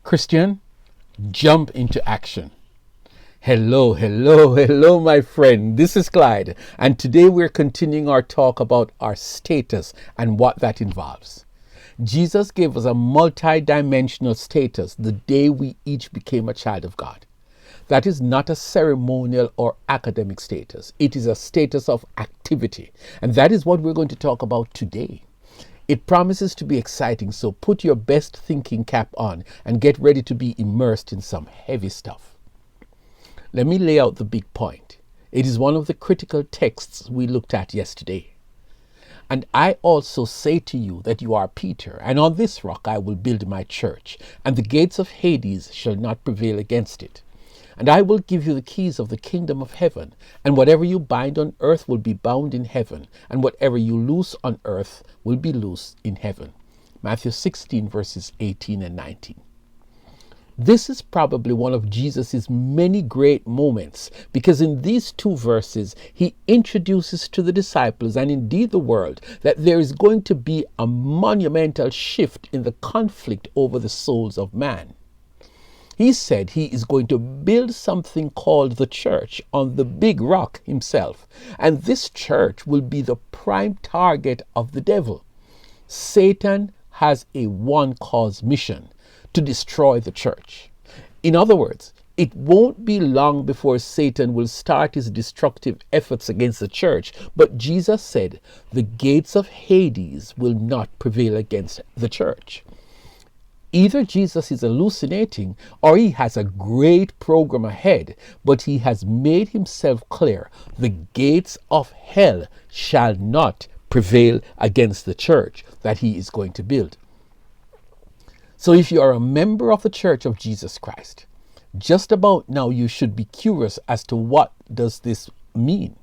Christian, jump into action. Hello, hello, hello, my friend. This is Clyde, and today we're continuing our talk about our status and what that involves. Jesus gave us a multi-dimensional status the day we each became a child of God. That is not a ceremonial or academic status. It is a status of activity, and that is what we're going to talk about today. It promises to be exciting, so put your best thinking cap on and get ready to be immersed in some heavy stuff. Let me lay out the big point. It is one of the critical texts we looked at yesterday. And I also say to you that you are Peter, and on this rock I will build my church, and the gates of Hades shall not prevail against it. And I will give you the keys of the kingdom of heaven, and whatever you bind on earth will be bound in heaven, and whatever you loose on earth will be loosed in heaven. Matthew 16 verses 18 and 19. This is probably one of Jesus' many great moments, because in these two verses he introduces to the disciples and indeed the world that there is going to be a monumental shift in the conflict over the souls of man. He said he is going to build something called the church on the big rock himself. And this church will be the prime target of the devil. Satan has a one-cause mission: to destroy the church. In other words, it won't be long before Satan will start his destructive efforts against the church. But Jesus said the gates of Hades will not prevail against the church. Either Jesus is hallucinating or he has a great program ahead, but he has made himself clear: the gates of hell shall not prevail against the church that he is going to build. So if you are a member of the Church of Jesus Christ, just about now you should be curious as to what does this mean.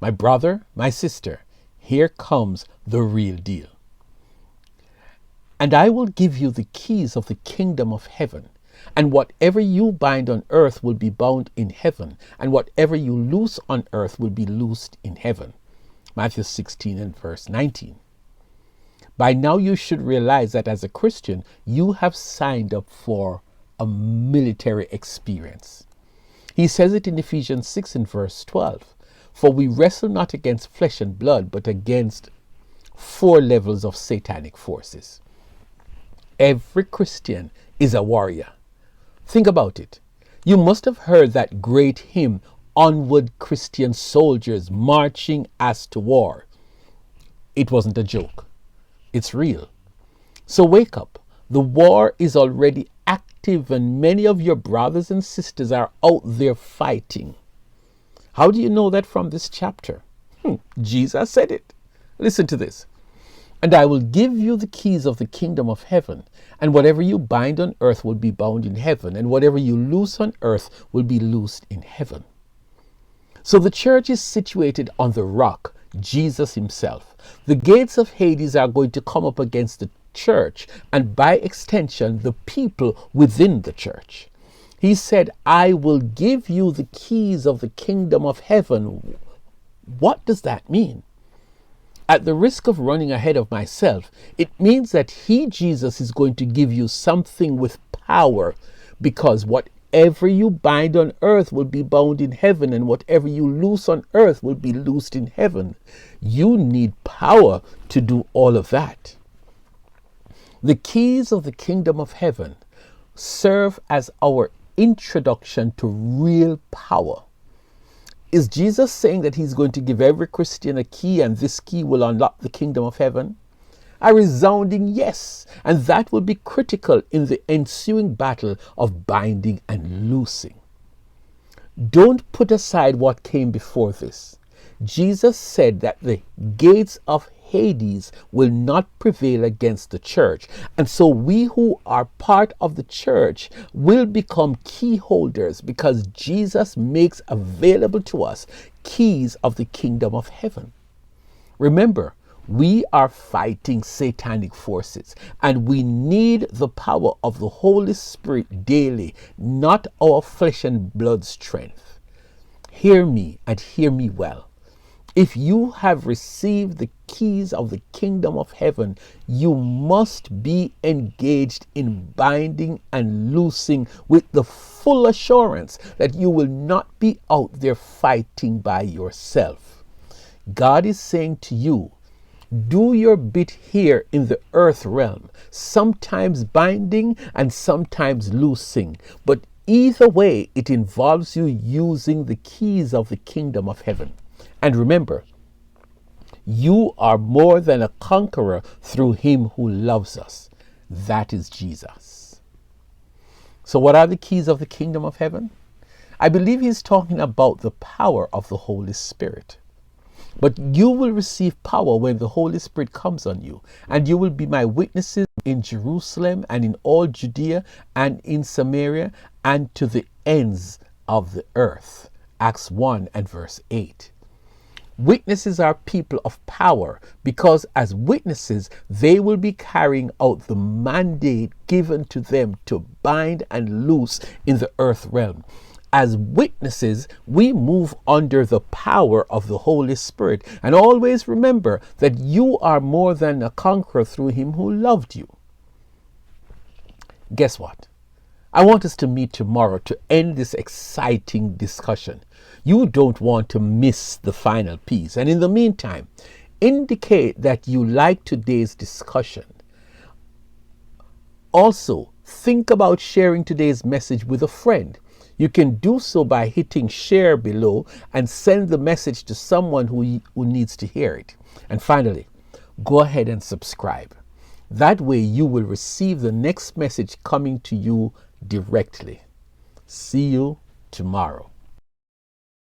My brother, my sister, here comes the real deal. And I will give you the keys of the kingdom of heaven, and whatever you bind on earth will be bound in heaven, and whatever you loose on earth will be loosed in heaven. Matthew 16 and verse 19. By now you should realize that as a Christian, you have signed up for a military experience. He says it in Ephesians 6 and verse 12. For we wrestle not against flesh and blood, but against 4 levels of satanic forces. Every Christian is a warrior. Think about it. You must have heard that great hymn, "Onward Christian Soldiers Marching as to War." It wasn't a joke. It's real. So wake up. The war is already active and many of your brothers and sisters are out there fighting. How do you know that from this chapter? Jesus said it. Listen to this. And I will give you the keys of the kingdom of heaven, and whatever you bind on earth will be bound in heaven, and whatever you loose on earth will be loosed in heaven. So the church is situated on the rock, Jesus himself. The gates of Hades are going to come up against the church, and by extension, the people within the church. He said, I will give you the keys of the kingdom of heaven. What does that mean? At the risk of running ahead of myself, it means that he, Jesus, is going to give you something with power, because whatever you bind on earth will be bound in heaven, and whatever you loose on earth will be loosed in heaven. You need power to do all of that. The keys of the kingdom of heaven serve as our introduction to real power. Is Jesus saying that he's going to give every Christian a key and this key will unlock the kingdom of heaven? A resounding yes, and that will be critical in the ensuing battle of binding and loosing. Don't put aside what came before this. Jesus said that the gates of Hades will not prevail against the church. And so we who are part of the church will become key holders, because Jesus makes available to us keys of the kingdom of heaven. Remember, we are fighting satanic forces, and we need the power of the Holy Spirit daily, not our flesh and blood strength. Hear me and hear me well. If you have received the keys of the kingdom of heaven, you must be engaged in binding and loosing with the full assurance that you will not be out there fighting by yourself. God is saying to you, do your bit here in the earth realm, sometimes binding and sometimes loosing, but either way, it involves you using the keys of the kingdom of heaven. And remember, you are more than a conqueror through him who loves us. That is Jesus. So what are the keys of the kingdom of heaven? I believe he's talking about the power of the Holy Spirit. But you will receive power when the Holy Spirit comes on you, and you will be my witnesses in Jerusalem and in all Judea and in Samaria and to the ends of the earth. Acts 1 and verse 8. Witnesses are people of power because as witnesses, they will be carrying out the mandate given to them to bind and loose in the earth realm. As witnesses, we move under the power of the Holy Spirit. And always remember that you are more than a conqueror through him who loved you. Guess what? I want us to meet tomorrow to end this exciting discussion. You don't want to miss the final piece. And in the meantime, indicate that you like today's discussion. Also, think about sharing today's message with a friend. You can do so by hitting share below and send the message to someone who needs to hear it. And finally, go ahead and subscribe. That way you will receive the next message coming to you directly. See you tomorrow.